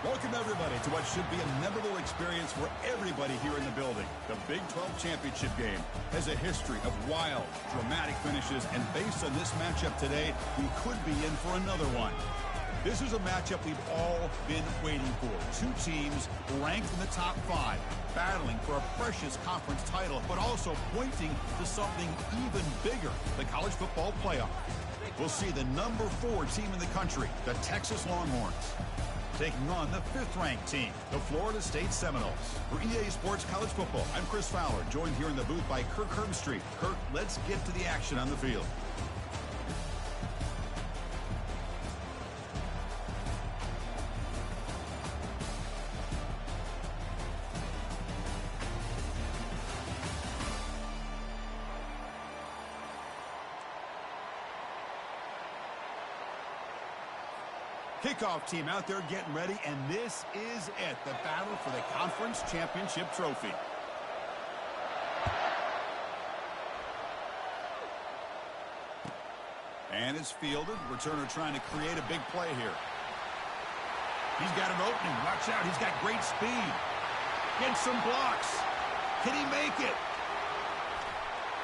Welcome, everybody, to what should be a memorable experience for everybody here in the building. The Big 12 Championship game has a history of wild, dramatic finishes, and based on this matchup today, we could be in for another one. This is a matchup we've all been waiting for. Two teams ranked in the top 5, battling for a precious conference title, but also pointing to something even bigger, the college football playoff. We'll see the number 4 team in the country, the Texas Longhorns, taking on the 5th-ranked team, the Florida State Seminoles. For EA Sports College Football, I'm Chris Fowler, joined here in the booth by Kirk Herbstreit. Kirk, let's get to the action on the field. Kickoff team out there getting ready, and this is it, the battle for the conference championship trophy. And it's fielded. Returner trying to create a big play here. He's got an opening. Watch out. He's got great speed. Gets some blocks. Can he make it?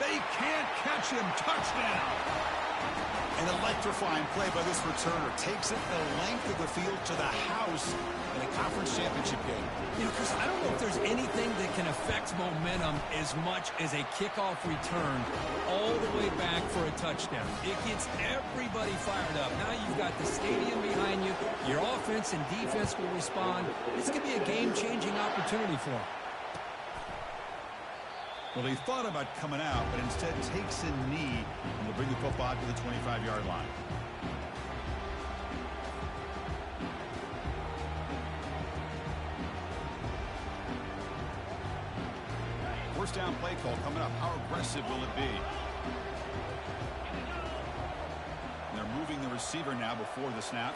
They can't catch him. Touchdown. An electrifying play by this returner. Takes it the length of the field to the house in a conference championship game. You know, Chris, I don't know if there's anything that can affect momentum as much as a kickoff return all the way back for a touchdown. It gets everybody fired up. Now you've got the stadium behind you. Your offense and defense will respond. This could be a game-changing opportunity for them. Well, he thought about coming out, but instead takes a knee and will bring the football to the 25-yard line. First down play call coming up. How aggressive will it be? And they're moving the receiver now before the snap.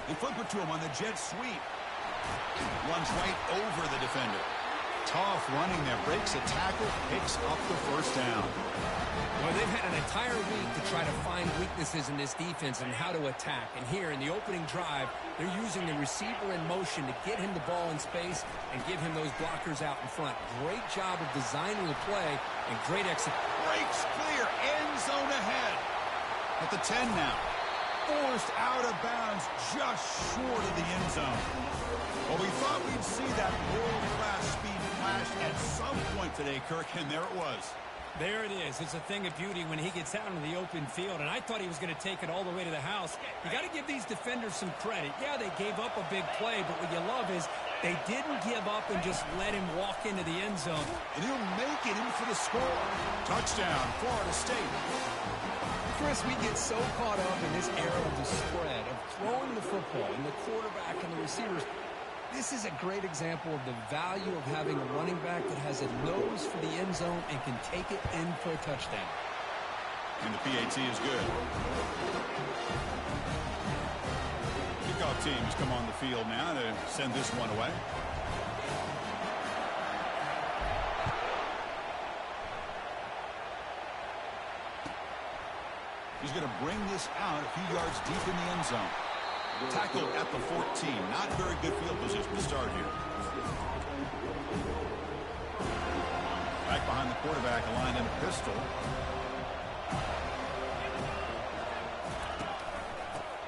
They flip it to him on the jet sweep. Runs right over the defender. Tough running there, breaks a tackle, picks up the first down. Well, they've had an entire week to try to find weaknesses in this defense and how to attack. And here in the opening drive, they're using the receiver in motion to get him the ball in space and give him those blockers out in front. Great job of designing the play and great execution. Breaks clear, end zone ahead. At the 10 now. Forced out of bounds, just short of the end zone. Well, we thought we'd see that world-class speed flash at some point today, Kirk, and there it was. There it is. It's a thing of beauty when he gets out into the open field, and I thought he was going to take it all the way to the house. You got to give these defenders some credit. Yeah, they gave up a big play, but what you love is they didn't give up and just let him walk into the end zone. And he'll make it in for the score. Touchdown, Florida State. Chris, we get so caught up in this era of the spread, of throwing the football, and the quarterback and the receivers. This is a great example of the value of having a running back that has a nose for the end zone and can take it in for a touchdown. And the PAT is good. Kickoff teams come on the field now to send this one away. He's going to bring this out a few yards deep in the end zone. Tackled at the 14. Not very good field position to start here. Back behind the quarterback, aligned in a pistol.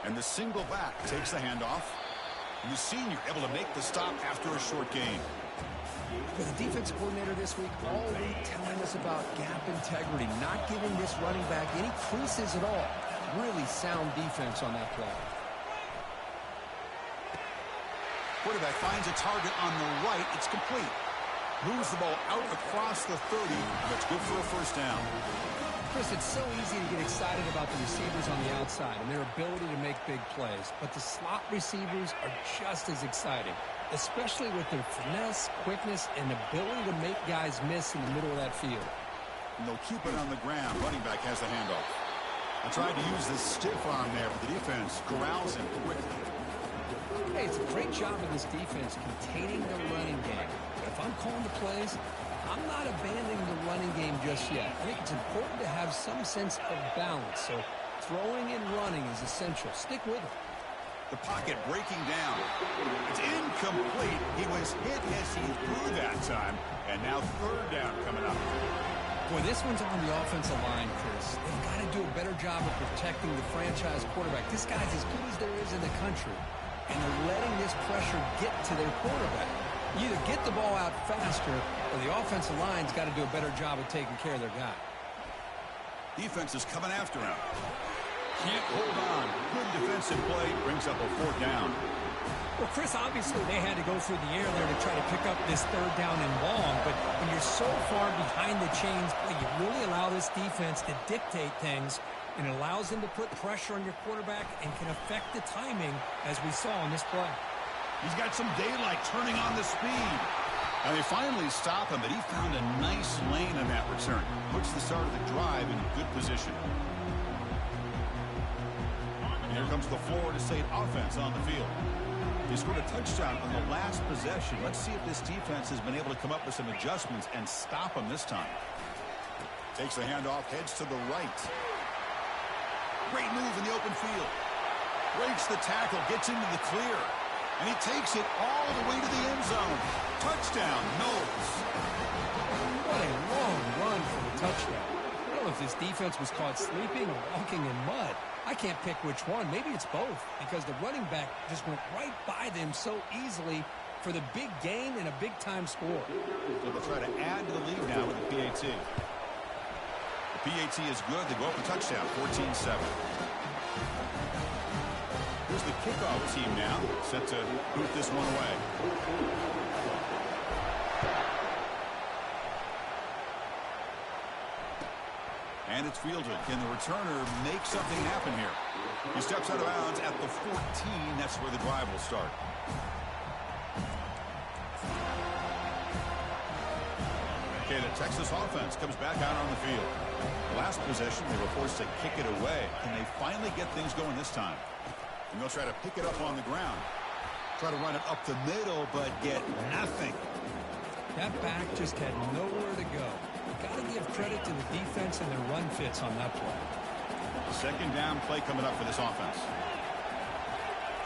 And the single back takes the handoff. And the senior able to make the stop after a short gain. The defense coordinator this week all week telling us about gap integrity, not giving this running back any creases at all. Really sound defense on that play. Quarterback finds a target on the right. It's complete. Moves the ball out across the 30. That's good for a first down. Chris, it's so easy to get excited about the receivers on the outside and their ability to make big plays. But the slot receivers are just as exciting, especially with their finesse, quickness, and ability to make guys miss in the middle of that field. And they'll keep it on the ground. Running back has the handoff. I tried to use the stiff arm there, but the defense corrals him quickly. Hey, it's a great job of this defense containing the running game. But if I'm calling the plays, I'm not abandoning the running game just yet. I think it's important to have some sense of balance. So throwing and running is essential. Stick with it. The pocket breaking down. It's incomplete. He was hit as he threw that time. And now third down coming up. Boy, this one's on the offensive line, Chris. They've got to do a better job of protecting the franchise quarterback. This guy's as good as there is in the country. And they're letting this pressure get to their quarterback. You either get the ball out faster or the offensive line's got to do a better job of taking care of their guy. Defense is coming after him. Can't hold on. Good defensive play. Brings up a fourth down. Well, Chris, obviously they had to go through the air there to try to pick up this third down and long. But when you're so far behind the chains, boy, you really allow this defense to dictate things. And it allows them to put pressure on your quarterback and can affect the timing, as we saw on this play. He's got some daylight turning on the speed. And they finally stop him, but he found a nice lane on that return. Puts the start of the drive in good position. And here comes the Florida State offense on the field. They scored a touchdown on the last possession. Let's see if this defense has been able to come up with some adjustments and stop them this time. Takes the handoff, heads to the right. Great move in the open field. Breaks the tackle, gets into the clear. And he takes it all the way to the end zone. Touchdown, Knowles. What a long run for the touchdown. I don't know if this defense was caught sleeping or walking in mud. I can't pick which one. Maybe it's both, because the running back just went right by them so easily for the big gain and a big-time score. So they'll try to add to the lead now with the PAT. The PAT is good. They go up a touchdown, 14-7. Here's the kickoff team now, set to boot this one away. And it's fielded. Can the returner make something happen here? He steps out of bounds at the 14. That's where the drive will start. Okay, the Texas offense comes back out on the field. Last possession, they were forced to kick it away. Can they finally get things going this time? And they'll try to pick it up on the ground. Try to run it up the middle, but get nothing. That back just had nowhere to go. Got to give credit to the defense and their run fits on that play. Second down play coming up for this offense.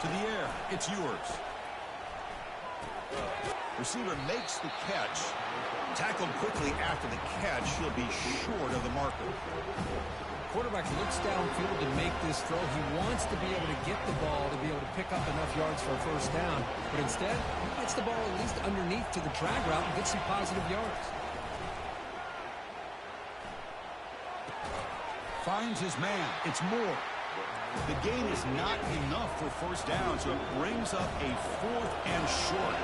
To the air, it's yours. Receiver makes the catch. Tackled quickly after the catch. He'll be short of the marker. Quarterback looks downfield to make this throw. He wants to be able to get the ball to be able to pick up enough yards for a first down. But instead, he gets the ball at least underneath to the drag route and gets some positive yards. Finds his man. It's more. The gain is not enough for first down, so it brings up a fourth and short.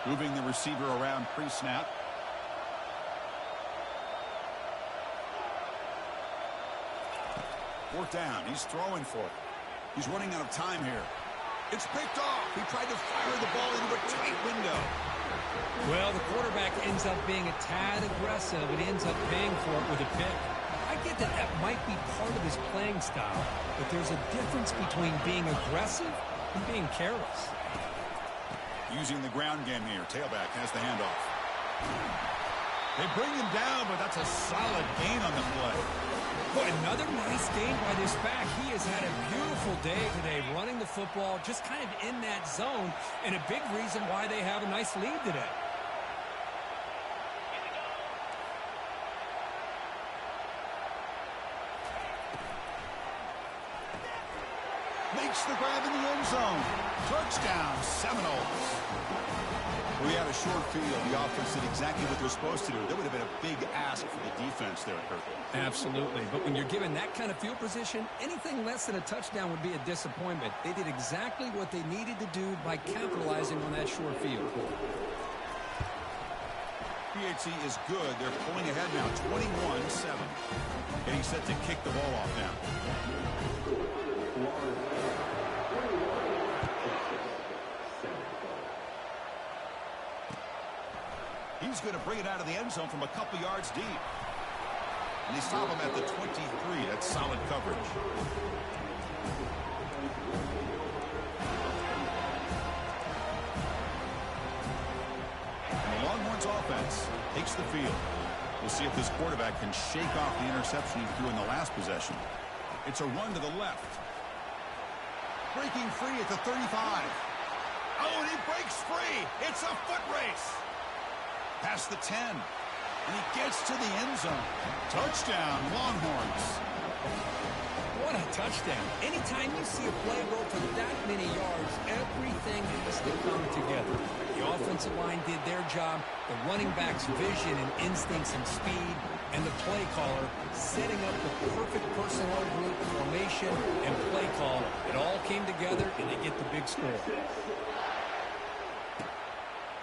Moving the receiver around pre-snap. Fourth down. He's throwing for it. He's running out of time here. It's picked off. He tried to fire the ball into a tight window. Well, the quarterback ends up being a tad aggressive, but ends up paying for it with a pick. I get that that might be part of his playing style, but there's a difference between being aggressive and being careless. Using the ground game here. Tailback has the handoff. They bring him down, but that's a solid gain on the play. Boy, another nice gain by this back. He has had a beautiful day today running the football, just kind of in that zone, and a big reason why they have a nice lead today. Makes the grab in the end zone. Touchdown, Seminoles. We had a short field. The offense did exactly what they're supposed to do. That would have been a big ask for the defense there, Kirk. Absolutely. But when you're given that kind of field position, anything less than a touchdown would be a disappointment. They did exactly what they needed to do by capitalizing on that short field. PAT is good. They're pulling ahead now, 21-7. Getting set to kick the ball off now. He's going to bring it out of the end zone from a couple yards deep. And they stop him at the 23. That's solid coverage. And the Longhorns offense takes the field. We'll see if this quarterback can shake off the interception he threw in the last possession. It's a run to the left. Breaking free at the 35. Oh, and he breaks free. It's a foot race. Past the 10. And he gets to the end zone. Touchdown, Longhorns. What a touchdown. Anytime you see a play go for that many yards, everything has to come together. The offensive line did their job, the running back's vision and instincts and speed, and the play caller setting up the perfect personnel group, formation, and play call. It all came together, and they get the big score.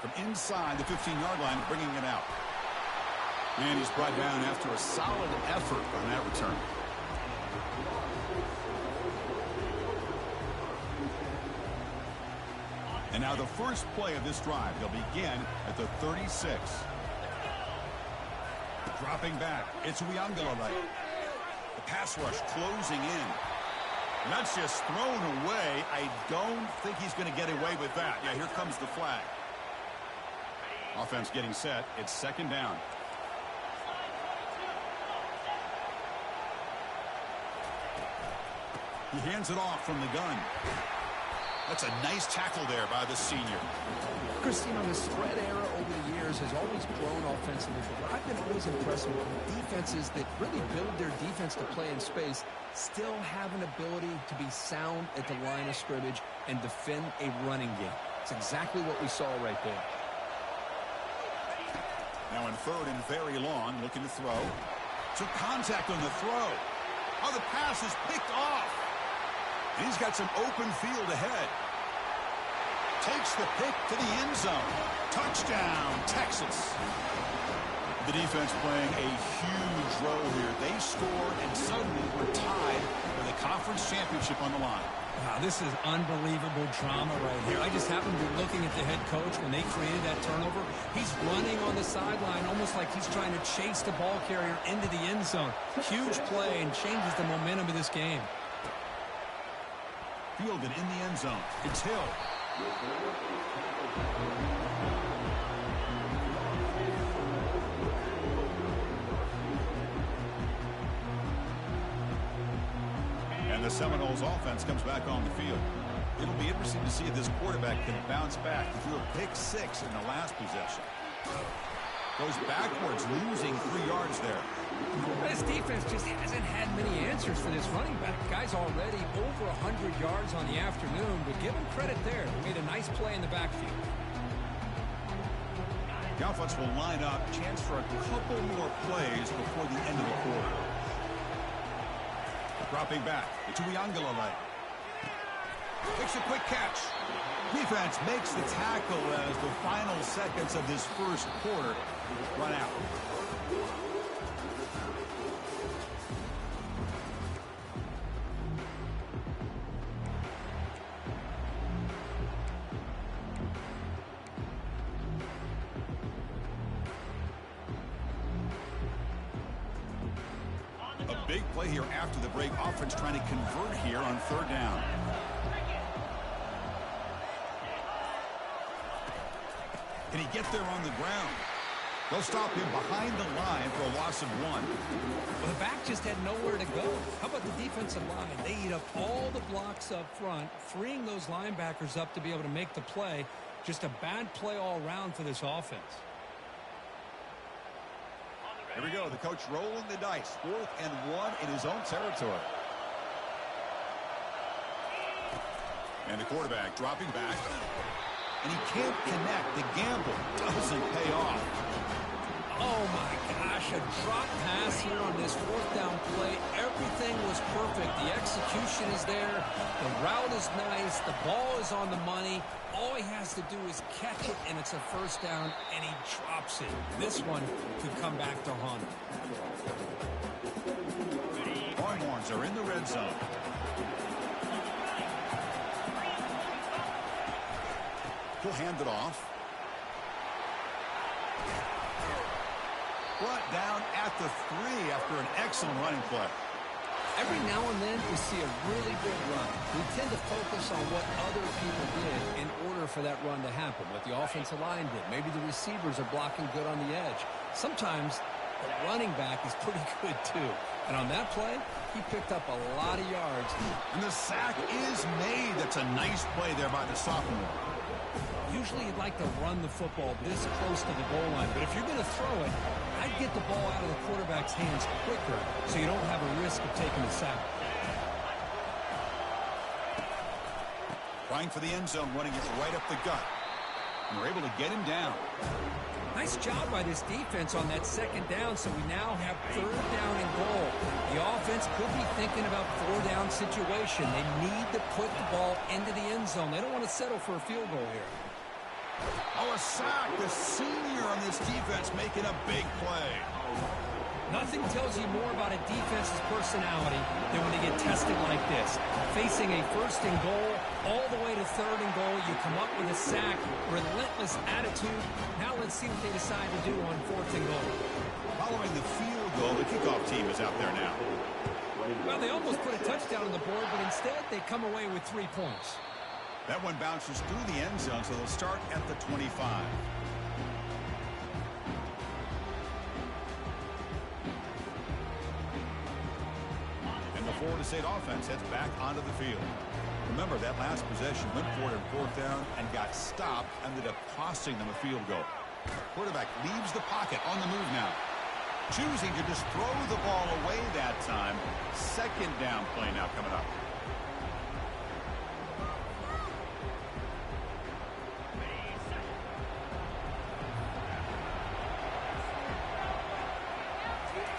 From inside the 15-yard line, bringing it out. And he's brought down after a solid effort on that return. And now the first play of this drive. They'll begin at the 36. Dropping back. It's Y1. The pass rush closing in. And that's just thrown away. I don't think he's going to get away with that. Yeah, here comes the flag. Offense getting set. It's second down. He hands it off from the gun. That's a nice tackle there by the senior. Chris, you know, the spread era over the years has always grown offensively, but I've been always impressed with defenses that really build their defense to play in space, still have an ability to be sound at the line of scrimmage and defend a running game. It's exactly what we saw right there. Now in third and very long, looking to throw. Took contact on the throw. Oh, the pass is picked off. And he's got some open field ahead. Takes the pick to the end zone. Touchdown, Texas. The defense playing a huge role here. They scored and suddenly were tied with a conference championship on the line. Wow, this is unbelievable drama right here. I just happened to be looking at the head coach when they created that turnover. He's running on the sideline almost like he's trying to chase the ball carrier into the end zone. Huge play and changes the momentum of this game. Fielded in the end zone. It's Hill. And the Seminoles offense comes back on the field. It'll be interesting to see if this quarterback can bounce back. He threw a pick 6 in the last possession. Goes backwards, losing 3 yards there. This defense just hasn't had many answers for this running back. Guy's already over 100 yards on the afternoon, but give him credit there. He made a nice play in the backfield. The offense will line up. Chance for a couple more plays before the end of the quarter. Dropping back. It's Y1. Makes a quick catch. Defense makes the tackle as the final seconds of this first quarter run out. A big play here after the break. Offense trying to convert here on third down. Can he get there on the ground? They'll stop him behind the line for a loss of 1. Well, the back just had nowhere to go. How about the defensive line? They eat up all the blocks up front, freeing those linebackers up to be able to make the play. Just a bad play all around for this offense. Here we go. The coach rolling the dice. 4th and 1 in his own territory. And the quarterback dropping back. And he can't connect. The gamble doesn't pay off. Oh, my gosh. A drop pass here on this 4th down play. Everything was perfect. The execution is there. The route is nice. The ball is on the money. All he has to do is catch it, and it's a first down, and he drops it. This one could come back to haunt him. Longhorns are in the red zone. He'll hand it off. Brought down at the 3 after an excellent running play. Every now and then we see a really big run. We tend to focus on what other people did in order for that run to happen, what the offensive line did. Maybe the receivers are blocking good on the edge. Sometimes the running back is pretty good too. And on that play, he picked up a lot of yards. And the sack is made. That's a nice play there by the sophomore. Usually you'd like to run the football this close to the goal line, but if you're going to throw it, I'd get the ball out of the quarterback's hands quicker so you don't have a risk of taking the sack. Trying for the end zone, running it right up the gut. And we're able to get him down. Nice job by this defense on that second down, so we now have third down and goal. The offense could be thinking about four-down situation. They need to put the ball into the end zone. They don't want to settle for a field goal here. Oh, a sack. The senior on this defense making a big play. Nothing tells you more about a defense's personality than when they get tested like this. Facing a first and goal, all the way to third and goal, you come up with a sack, relentless attitude. Now let's see what they decide to do on fourth and goal. Following the field goal, the kickoff team is out there now. Well, they almost put a touchdown on the board, but instead they come away with 3 points. That one bounces through the end zone, so they'll start at the 25. And the Florida State offense heads back onto the field. Remember, that last possession went for it in fourth down and got stopped, ended up costing them a field goal. Quarterback leaves the pocket on the move now. Choosing to just throw the ball away that time. Second down play now coming up.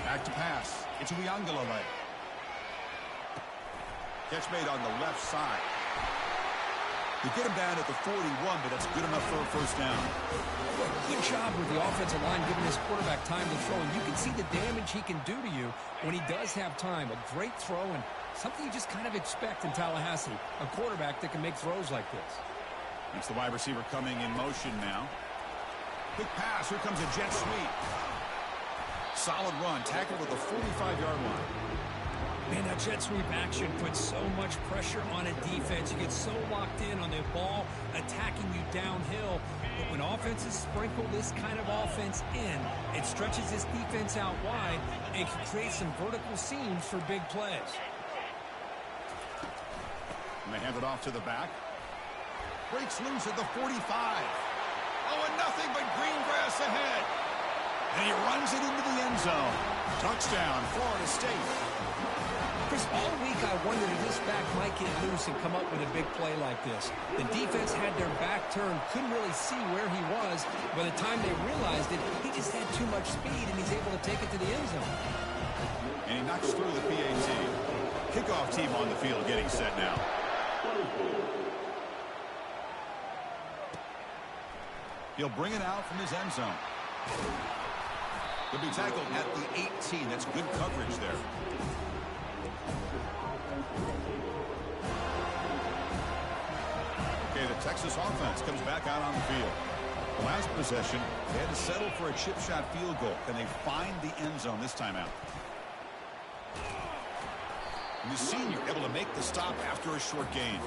Back to pass. It's Uyunglele. Catch made on the left side. They get him down at the 41, but that's good enough for a first down. Good job with the offensive line giving his quarterback time to throw. And you can see the damage he can do to you when he does have time. A great throw and something you just kind of expect in Tallahassee. A quarterback that can make throws like this. It's the wide receiver coming in motion now. Big pass. Here comes a jet sweep. Solid run. Tackled at the 45-yard line. Man, that jet sweep action puts so much pressure on a defense. You get so locked in on the ball attacking you downhill. But when offenses sprinkle this kind of offense in, it stretches this defense out wide and can create some vertical seams for big plays. And they hand it off to the back. Breaks loose at the 45. Oh, and nothing but green grass ahead. And he runs it into the end zone. Touchdown, Florida State. Chris, all week I wondered if this back might get loose and come up with a big play like this. The defense had their back turned, couldn't really see where he was. By the time they realized it, he just had too much speed, and he's able to take it to the end zone. And he knocks through the PAT. Kickoff team on the field getting set now. He'll bring it out from his end zone. He'll be tackled at the 18. That's good coverage there. Okay, the Texas offense comes back out on the field. The last possession, they had to settle for a chip shot field goal. Can they find the end zone this time out? And the senior able to make the stop after a short gain.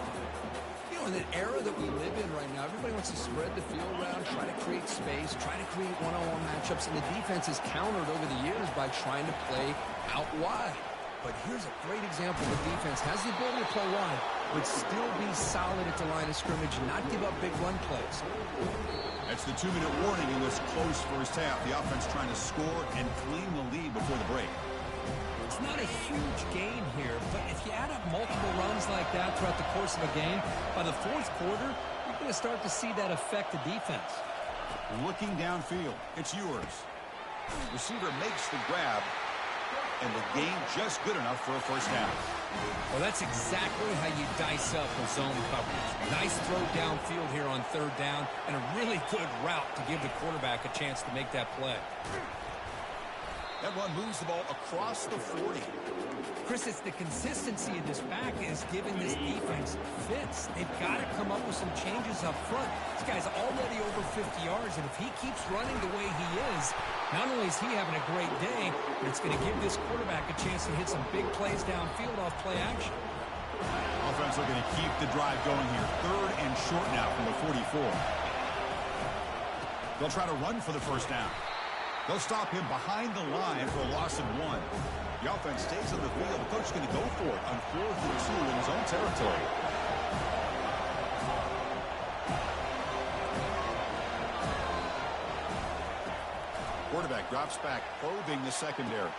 You know, in the era that we live in right now, everybody wants to spread the field around, try to create space, try to create one-on-one matchups, and the defense has countered over the years by trying to play out wide. But here's a great example. The defense has the ability to play wide, but still be solid at the line of scrimmage and not give up big run plays. That's the 2-minute warning in this close first half. The offense trying to score and claim the lead before the break. It's not a huge gain here, but if you add up multiple runs like that throughout the course of a game, by the fourth quarter, you're going to start to see that affect the defense. Looking downfield, it's yours. Receiver makes the grab, and the gain just good enough for a first down. Well, that's exactly how you dice up a zone coverage. Nice throw downfield here on third down, and a really good route to give the quarterback a chance to make that play. That one moves the ball across the 40. Chris, it's the consistency of this back is giving this defense fits. They've got to come up with some changes up front. This guy's already over 50 yards, and if he keeps running the way he is, not only is he having a great day, but it's going to give this quarterback a chance to hit some big plays downfield off play action. Offense looking to keep the drive going here. Third and short now from the 44. They'll try to run for the first down. They'll stop him behind the line for a loss of 1. The offense stays on the field. The coach is going to go for it on 4th and 2 in his own territory. Quarterback drops back, probing the secondary.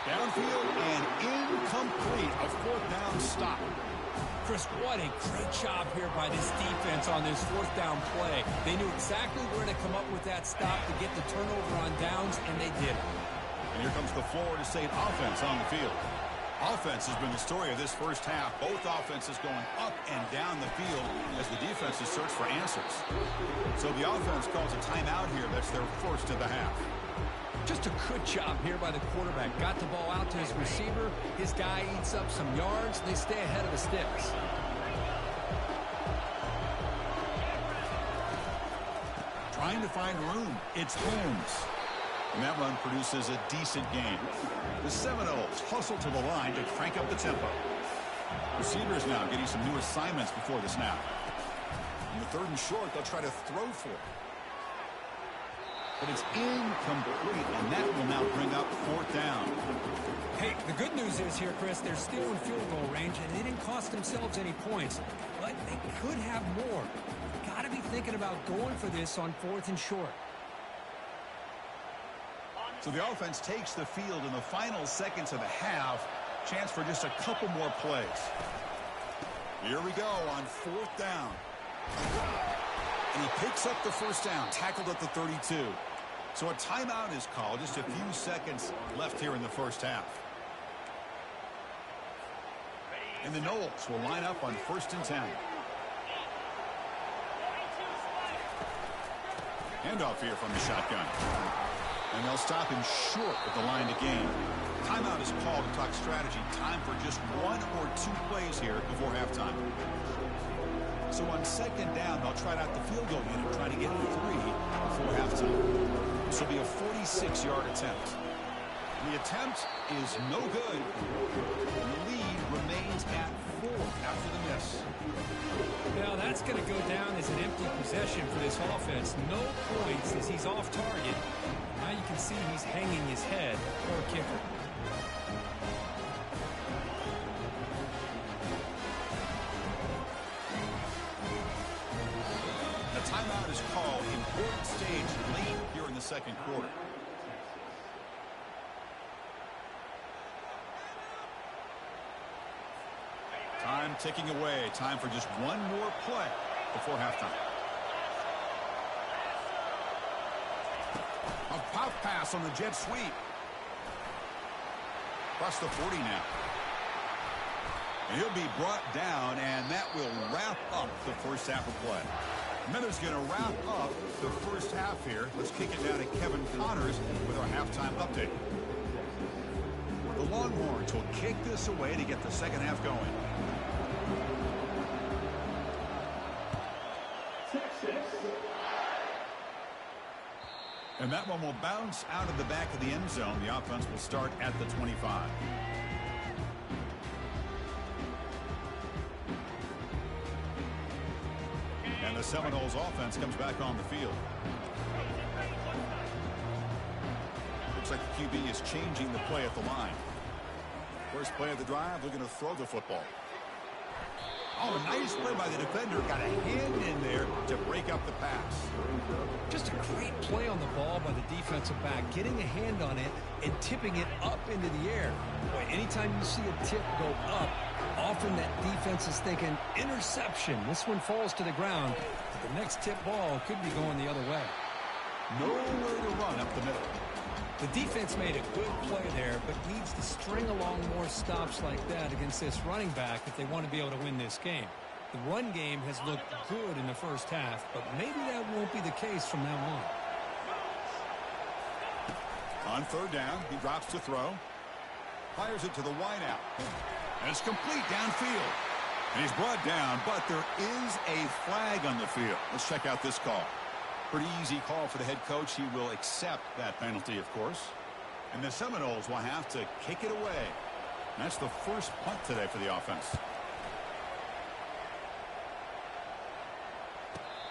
Downfield and incomplete. A 4th down stop. Chris, what a great job here by this defense on this 4th down play. They knew exactly where to come up with that stop to get the turnover on downs, and they did it. And here comes the Florida State offense on the field. Offense has been the story of this first half. Both offenses going up and down the field as the defenses search for answers. So the offense calls a timeout here. That's their first of the half. Just a good job here by the quarterback. Got the ball out to his receiver. His guy eats up some yards. They stay ahead of the sticks. Trying to find room. It's Holmes. And that run produces a decent gain. The Seminoles hustle to the line to crank up the tempo. Receivers now getting some new assignments before the snap. On the 3rd and short, they'll try to throw for it. But it's incomplete, and that will now bring up 4th down. Hey, the good news is here, Chris, they're still in field goal range, and they didn't cost themselves any points. But they could have more. Got to be thinking about going for this on 4th and short. So the offense takes the field in the final seconds of the half. Chance for just a couple more plays. Here we go on 4th down. And he picks up the 1st down, tackled at the 32. So a timeout is called. Just a few seconds left here in the first half. And the Noles will line up on 1st and 10. Handoff here from the shotgun. And they'll stop him short of the line to gain. Timeout is called to talk strategy. Time for just 1 or 2 plays here before halftime. So on 2nd down, they'll try out the field goal unit, trying to get 3 before halftime. This will be a 46-yard attempt. And the attempt is no good. And the lead remains at 4 after the miss. Now that's going to go down as an empty possession for this offense. No points as he's off target. Now you can see he's hanging his head. Poor kicker. The timeout is called. Important stage late here in the 2nd quarter. Time ticking away. Time for just 1 more play before halftime. A pop pass on the jet sweep. Across the 40 now. And he'll be brought down, and that will wrap up the first half of play. And then there's going to wrap up the first half here. Let's kick it down to Kevin Connors with our halftime update. The Longhorns will kick this away to get the second half going. And that one will bounce out of the back of the end zone. The offense will start at the 25. And the Seminoles offense comes back on the field. Looks like the QB is changing the play at the line. First play of the drive, looking to throw the football. Oh, nice play by the defender. Got a hand in there to break up the pass. Just a great play on the ball by the defensive back, getting a hand on it and tipping it up into the air. Boy, anytime you see a tip go up, often that defense is thinking interception. This one falls to the ground. The next tip ball could be going the other way. Nowhere to run up the middle. The defense made a good play there, but needs to string along more stops like that against this running back if they want to be able to win this game. The run game has looked good in the first half, but maybe that won't be the case from now on. On 3rd down, he drops to throw. Fires it to the wideout. And it's complete downfield. And he's brought down, but there is a flag on the field. Let's check out this call. Pretty easy call for the head coach. He will accept that penalty, of course. And the Seminoles will have to kick it away. And that's the first punt today for the offense.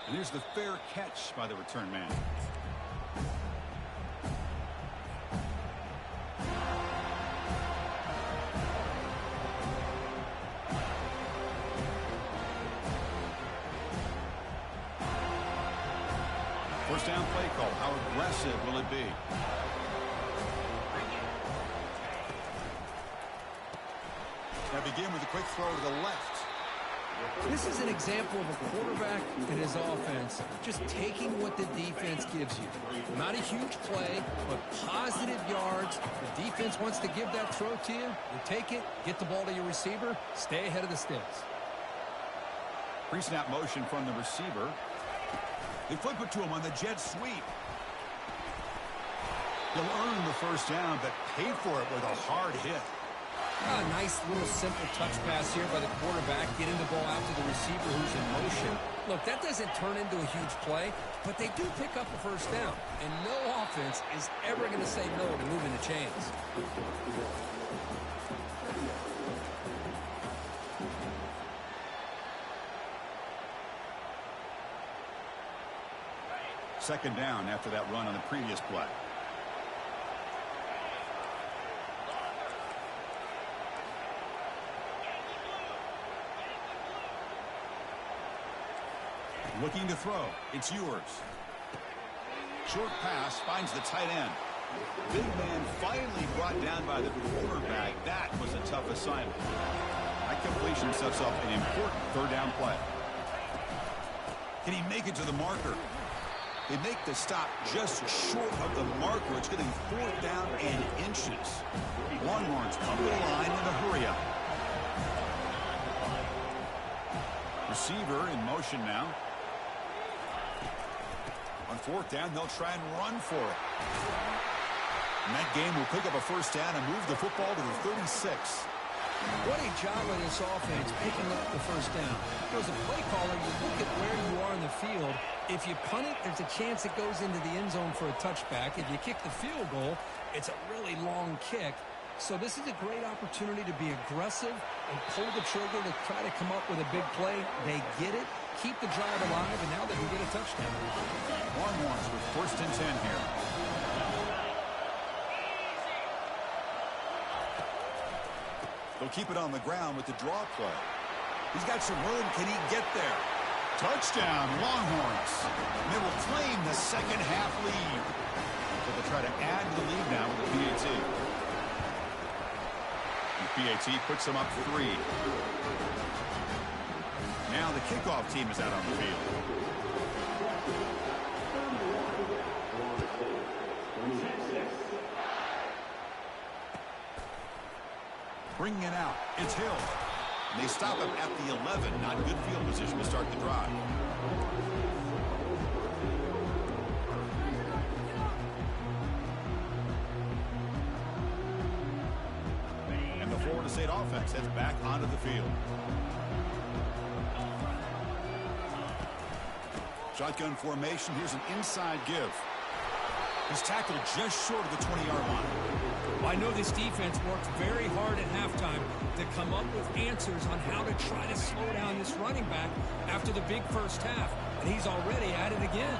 And here's the fair catch by the return man. first down play call. How aggressive will it be? Now begin with a quick throw to the left. This is an example of a quarterback and his offense just taking what the defense gives you. Not a huge play, but positive yards. The defense wants to give that throw to you. You take it, get the ball to your receiver, stay ahead of the sticks. Pre-snap motion from the receiver. They flip it to him on the jet sweep. He'll earn the first down, but pay for it with a hard hit. A nice little simple touch pass here by the quarterback, getting the ball out to the receiver who's in motion. Look, that doesn't turn into a huge play, but they do pick up a first down. And no offense is ever going to say no to moving the chains. Second down after that run on the previous play. Looking to throw. It's yours. Short pass finds the tight end. Big man finally brought down by the quarterback. That was a tough assignment. That completion sets up an important third down play. Can he make it to the marker? They make the stop just short of the marker. It's getting fourth down and inches. Longhorns come to the line in a hurry up. Receiver in motion now. On fourth down, they'll try and run for it. And that game will pick up a first down and move the football to the 36. What a job by this offense picking up the first down. As a play caller, you look at where you are in the field. If you punt it, there's a chance it goes into the end zone for a touchback. If you kick the field goal, it's a really long kick. So this is a great opportunity to be aggressive and pull the trigger to try to come up with a big play. They get it, keep the drive alive, and now they can get a touchdown. Longhorns with first and 10 here. They'll keep it on the ground with the draw play. He's got some room. Can he get there? Touchdown, Longhorns. And they will claim the second half lead. So they'll try to add to the lead now with the PAT. PAT puts them up 3. Now the kickoff team is out on the field. Bringing it out. It's Hill. And they stop him at the 11. Not good field position to start the drive. Florida State offense heads back onto the field. Shotgun formation. Here's an inside give. He's tackled just short of the 20-yard line. Well, I know this defense worked very hard at halftime to come up with answers on how to try to slow down this running back after the big first half. And he's already at it again.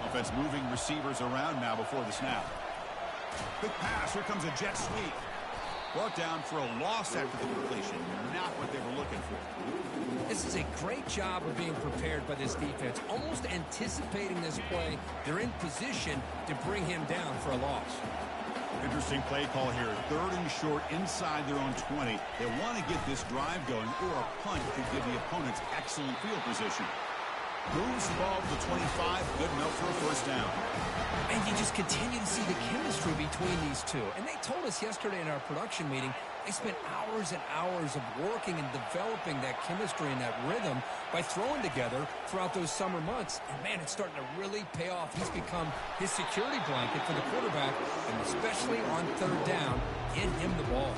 Offense moving receivers around now before the snap. Quick pass. Here comes a jet sweep. Brought down for a loss after the completion. Not what they were looking for. This is a great job of being prepared by this defense. Almost anticipating this play. They're in position to bring him down for a loss. Interesting play call here. Third and short inside their own 20. They want to get this drive going, or a punt could give the opponents excellent field position. Moves the ball to the 25. Good enough for a first down. And you just continue to see the chemistry between these two. And they told us yesterday in our production meeting, they spent hours and hours of working and developing that chemistry and that rhythm by throwing together throughout those summer months. And, man, it's starting to really pay off. He's become his security blanket for the quarterback, and especially on third down, get him the ball.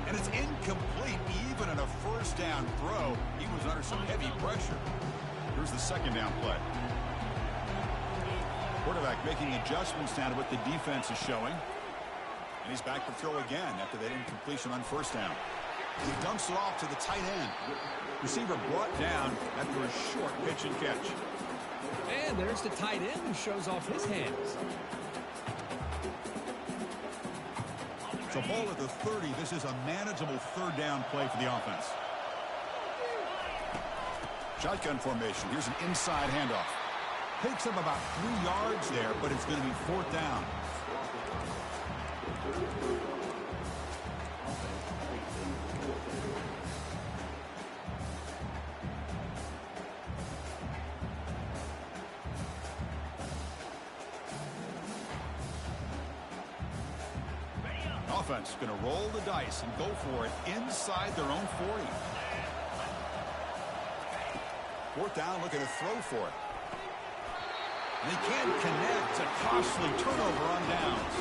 And it's incomplete. Even in a first down throw, he was under some heavy pressure. Here's the second down play. Quarterback making adjustments now to what the defense is showing. And he's back to throw again after that incompletion on first down. He dumps it off to the tight end. Receiver brought down after a short pitch and catch. And there's the tight end who shows off his hands. So ball at the 30. This is a manageable third down play for the offense. Shotgun formation. Here's an inside handoff. Picks up about 3 yards there, but it's going to be 4th down. Offense going to roll the dice and go for it inside their own 40. 4th down, looking to throw for it. And they can't connect. A costly turnover on downs.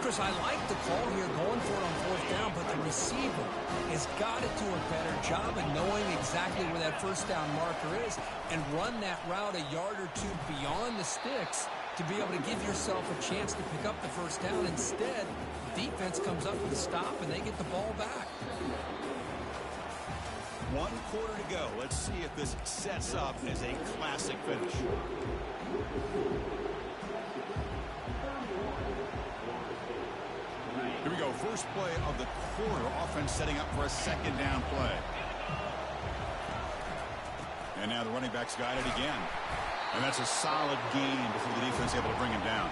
Chris, I like the call here going for it on 4th down, but the receiver has got to do a better job of knowing exactly where that 1st down marker is and run that route a yard or 2 beyond the sticks to be able to give yourself a chance to pick up the 1st down. Instead, defense comes up with a stop and they get the ball back. 1 quarter to go. Let's see if this sets up as a classic finish. Here we go. First play of the quarter. Offense setting up for a 2nd down play. And now the running back's got it again. And that's a solid gain before the defense able to bring him down.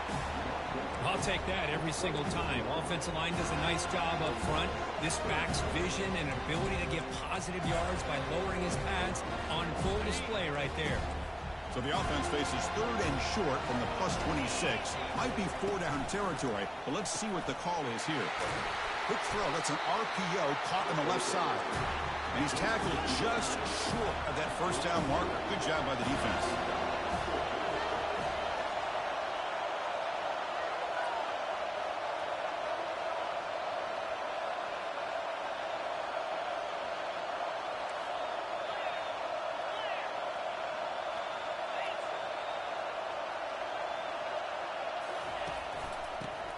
I'll take that every single time. Offensive line does a nice job up front. This back's vision and ability to get positive yards by lowering his pads on full display right there. So the offense faces 3rd and short from the plus 26. Might be 4-down territory, but let's see what the call is here. Quick throw. That's an RPO caught on the left side. And he's tackled just short of that 1st down marker. Good job by the defense.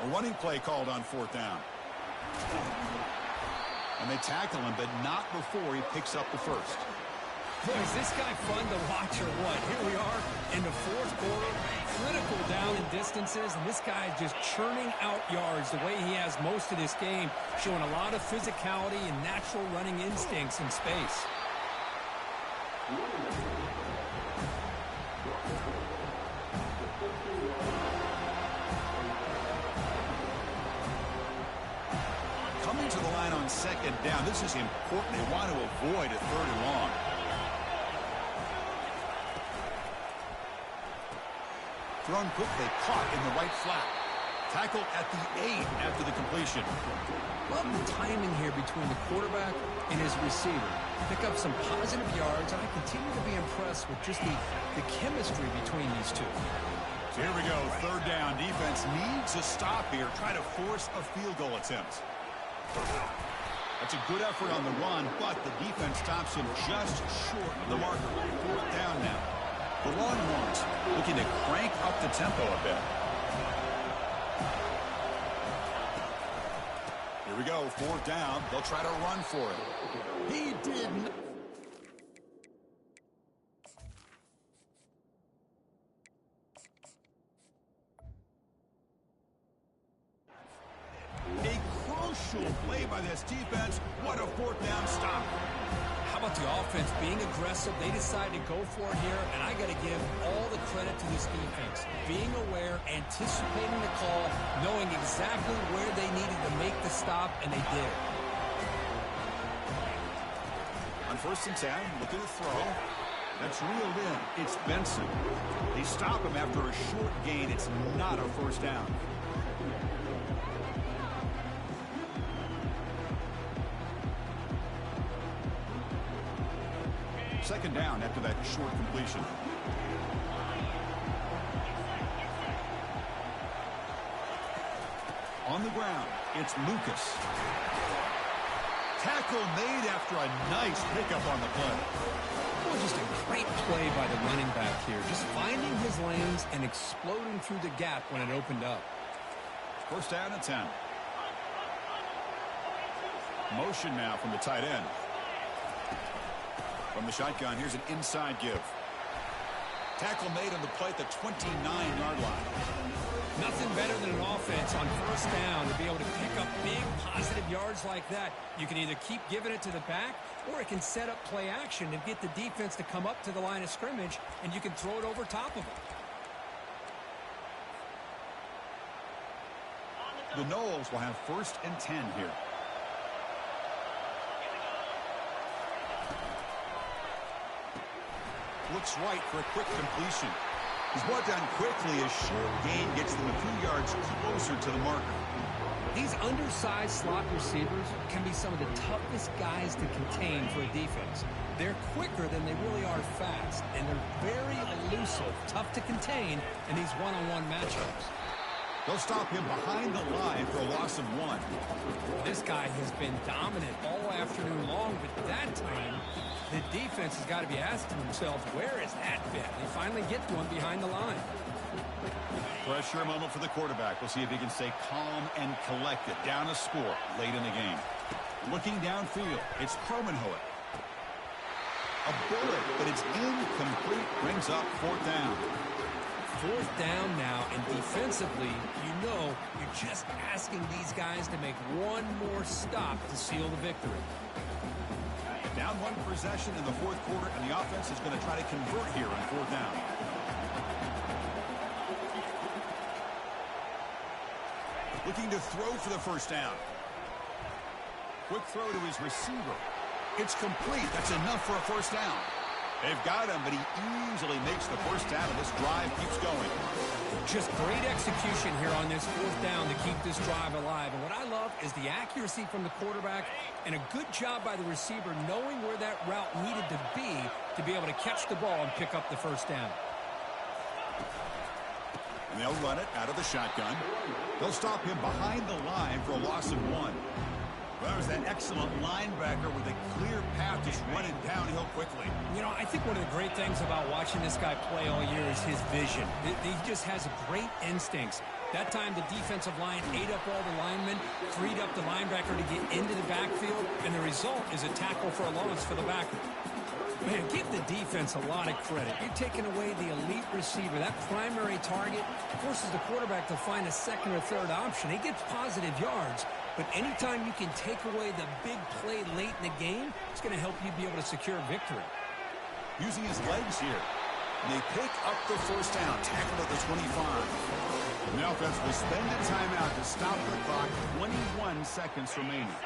A running play called on 4th down. And they tackle him, but not before he picks up the 1st. Boy, is this guy fun to watch or what? Here we are in the 4th quarter. Critical down and distances, and this guy is just churning out yards the way he has most of this game, showing a lot of physicality and natural running instincts in space. Coming to the line on 2nd down. This is important. They want to avoid a 3rd and long. Thrown quickly, caught in the right flat. Tackled at the 8 after the completion. Love the timing here between the quarterback and his receiver. Pick up some positive yards, and I continue to be impressed with just the chemistry between these two. So here we go, 3rd down. Defense needs a stop here. Try to force a field goal attempt. That's a good effort on the run, but the defense stops him just short of the marker. 4th down now. The Longhorns looking to crank up the tempo a bit. Here we go, 4th down. They'll try to run for it. He didn't. Crucial play by this defense. What a 4th down stop. How about the offense being aggressive? They decide to go for it here, and I got to give all the credit to this defense. Being aware, anticipating the call, knowing exactly where they needed to make the stop, and they did. On 1st and 10, looking to throw. That's reeled in. It's Benson. They stop him after a short gain. It's not a 1st down. 2nd down after that short completion. On the ground, it's Lucas. Tackle made after a nice pickup on the play. Well, just a great play by the running back here. Just finding his lanes and exploding through the gap when it opened up. 1st down and 10. Motion now from the tight end. From the shotgun, here's an inside give. Tackle made on the play at the 29-yard line. Nothing better than an offense on 1st down to be able to pick up big positive yards like that. You can either keep giving it to the back, or it can set up play action and get the defense to come up to the line of scrimmage, and you can throw it over top of them. The Noles will have 1st and 10 here. Looks right for a quick completion. He's brought down quickly. A short gain gets them a few yards closer to the marker. These undersized slot receivers can be some of the toughest guys to contain for a defense. They're quicker than they really are fast, and they're very elusive, tough to contain in these one-on-one matchups. They'll stop him behind the line for a loss of 1. This guy has been dominant all afternoon long, but that time, the defense has got to be asking themselves, where is that been? They finally get to him behind the line. Pressure moment for the quarterback. We'll see if he can stay calm and collected. Down a score late in the game. Looking downfield, it's Cromenhoek. A bullet, but it's incomplete. Brings up 4th down. 4th down now, and defensively, you know you're just asking these guys to make one more stop to seal the victory. Down 1 possession in the 4th quarter, and the offense is going to try to convert here on 4th down. Looking to throw for the 1st down. Quick throw to his receiver. It's complete. That's enough for a 1st down. They've got him, but he easily makes the 1st down, and this drive keeps going. Just great execution here on this 4th down to keep this drive alive. And what I love is the accuracy from the quarterback and a good job by the receiver knowing where that route needed to be able to catch the ball and pick up the 1st down. And they'll run it out of the shotgun. They'll stop him behind the line for a loss of 1. Well, there's that excellent linebacker with a clear path just running downhill quickly. You know, I think one of the great things about watching this guy play all year is his vision. He just has great instincts. That time, the defensive line ate up all the linemen, freed up the linebacker to get into the backfield, and the result is a tackle for a loss for the backer. Man, give the defense a lot of credit. You're taking away the elite receiver. That primary target forces the quarterback to find a 2nd or 3rd option. He gets positive yards, but anytime you can take away the big play late in the game, it's going to help you be able to secure victory. Using his legs here. And they pick up the 1st down, tackled at the 25. And the offense will spend a timeout to stop the clock. 21 seconds remaining.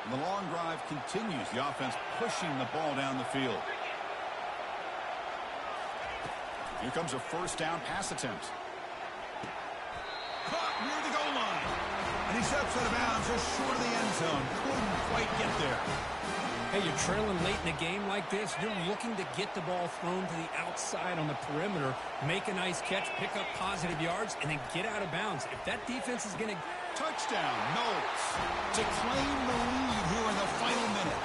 And the long drive continues. The offense pushing the ball down the field. Here comes a 1st down pass attempt. Caught near the goal line. And he steps out of bounds just short of the end zone. Couldn't quite get there. Hey, you're trailing late in the game like this. You're looking to get the ball thrown to the outside on the perimeter, make a nice catch, pick up positive yards, and then get out of bounds. If that defense is going to... Touchdown, Noles, to claim the lead here in the final minute.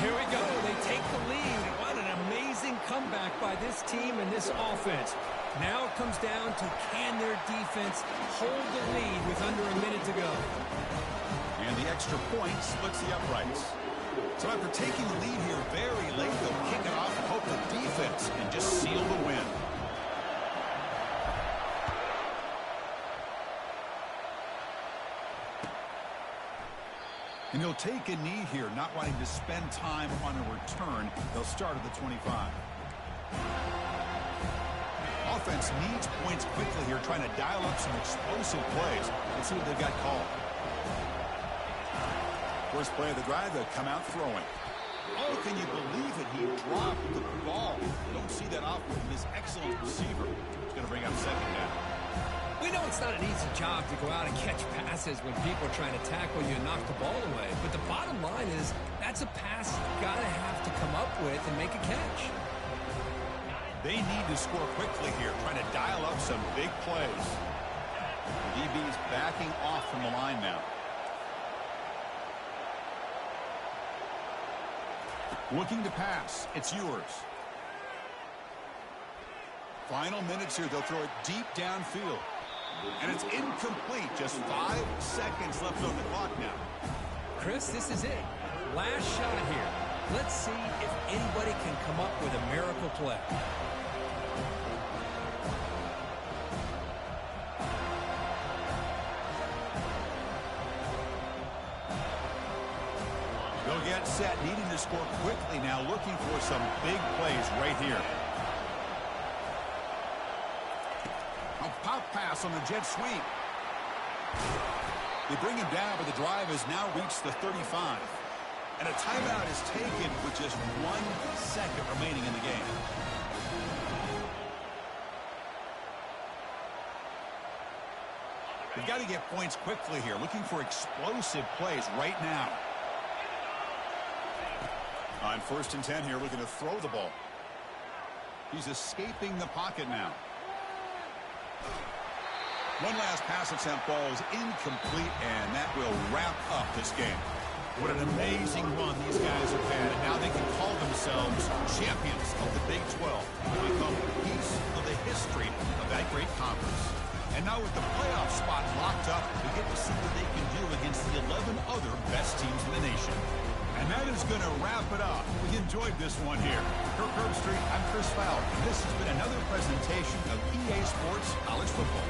Here we go. They take the lead. What an amazing comeback by this team and this offense. Now it comes down to can their defense hold the lead with under a minute to go. And the extra point splits the uprights. So after taking the lead here very late, they'll kick it off and hope the defense can just seal the win. And they'll take a knee here, not wanting to spend time on a return. They'll start at the 25. Offense needs points quickly here, trying to dial up some explosive plays. Let's see what they've got called. First play of the drive, they'll come out throwing. Oh, can you believe it? He dropped the ball. Don't see that often from this excellent receiver. He's going to bring up 2nd down. We know it's not an easy job to go out and catch passes when people are trying to tackle you and knock the ball away. But the bottom line is that's a pass you've got to have to come up with and make a catch. They need to score quickly here, trying to dial up some big plays. The DB's backing off from the line now. Looking to pass. It's yours. Final minutes here. They'll throw it deep downfield. And it's incomplete. Just 5 seconds left on the clock now. Chris, this is it. Last shot here. Let's see if anybody can come up with a miracle play. They'll get set, needing to score quickly now, looking for some big plays right here. A pop pass on the jet sweep. They bring him down, but the drive has now reached the 35. And a timeout is taken with just 1 second remaining in the game. We've got to get points quickly here. Looking for explosive plays right now. On 1st and 10 here, looking to throw the ball. He's escaping the pocket now. One last pass attempt, ball is incomplete, and that will wrap up this game. What an amazing run these guys have had, and now they can call themselves champions of the Big 12. They become a piece of the history of that great conference. And now with the playoff spot locked up, we get to see what they can do against the 11 other best teams in the nation. And that is going to wrap it up. We enjoyed this one here. For Curb Street, I'm Chris Fowler, and this has been another presentation of EA Sports College Football.